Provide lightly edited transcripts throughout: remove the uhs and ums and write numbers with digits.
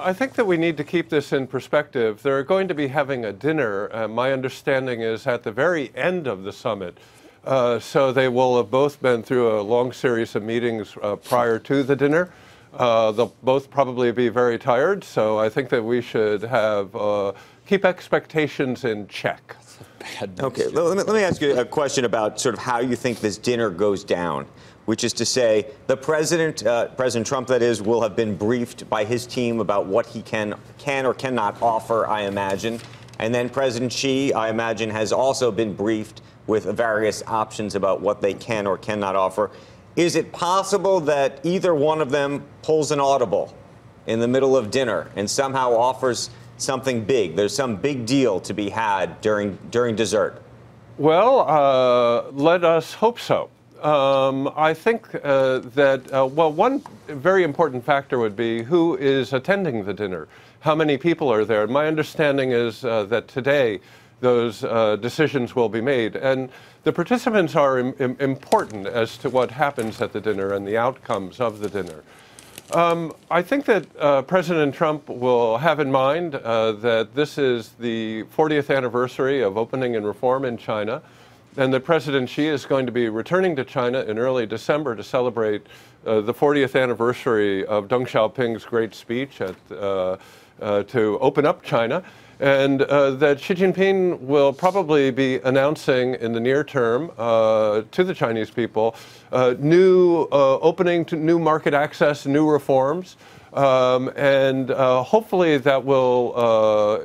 I think that we need to keep this in perspective. They're going to be having a dinner, my understanding is, at the very end of the summit. So they will have both been through a long series of meetings prior to the dinner. They'll both probably be very tired, so I think that we should have keep expectations in check. Okay, let me ask you a question about sort of how you think this dinner goes down, which is to say the president, President Trump, that is, will have been briefed by his team about what he can or cannot offer, I imagine. And then President Xi, I imagine, has also been briefed with various options about what they can or cannot offer. Is it possible that either one of them pulls an audible in the middle of dinner and somehow offers something big? There's some big deal to be had during dessert. Well, let us hope so. I think that, well, one very important factor would be who is attending the dinner. How many people are there? My understanding is that today those decisions will be made. And the participants are important as to what happens at the dinner and the outcomes of the dinner. I think that President Trump will have in mind that this is the 40th anniversary of opening and reform in China, and that President Xi is going to be returning to China in early December to celebrate the 40th anniversary of Deng Xiaoping's great speech to open up China, and that Xi Jinping will probably be announcing in the near term to the Chinese people new opening to new market access, new reforms, and hopefully that will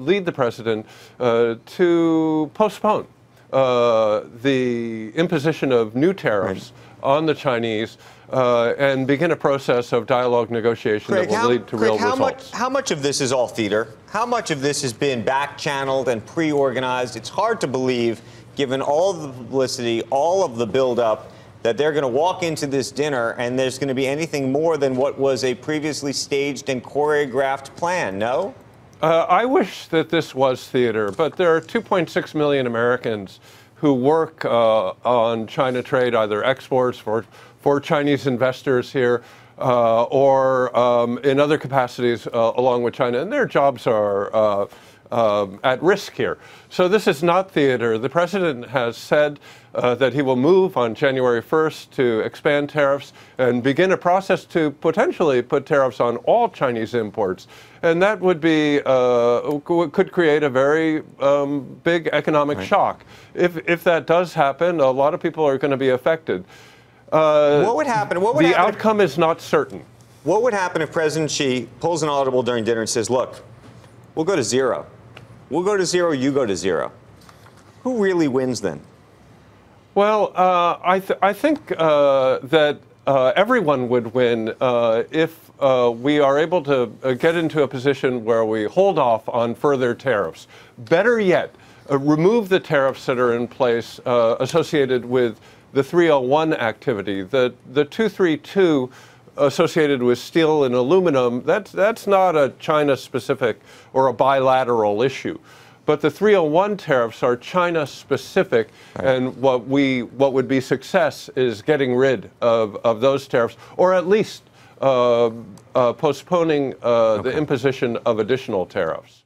lead the president to postpone the imposition of new tariffs on the Chinese and begin a process of dialogue negotiation that will lead to real results. How much of this is all theater? How much of this has been back-channeled and pre-organized? It's hard to believe, given all the publicity, all of the build-up, that they're going to walk into this dinner and there's going to be anything more than what was a previously staged and choreographed plan, no? I wish that this was theater, but there are 2.6 million Americans who work on China trade, either exports for Chinese investors here or in other capacities along with China, and their jobs are at risk here. So this is not theater. The president has said that he will move on January 1st to expand tariffs and begin a process to potentially put tariffs on all Chinese imports. And that would be, could create a very big economic shock. If that does happen, a lot of people are going to be affected. What would happen? The outcome is not certain. What would happen if President Xi pulls an audible during dinner and says, look, we'll go to zero. We'll go to zero, you go to zero. Who really wins then? Well, I think that everyone would win if we are able to get into a position where we hold off on further tariffs. Better yet, remove the tariffs that are in place associated with the 301 activity. The 232 associated with steel and aluminum, that's not a China-specific or a bilateral issue. But the 301 tariffs are China-specific, and what would be success is getting rid of those tariffs, or at least postponing the imposition of additional tariffs.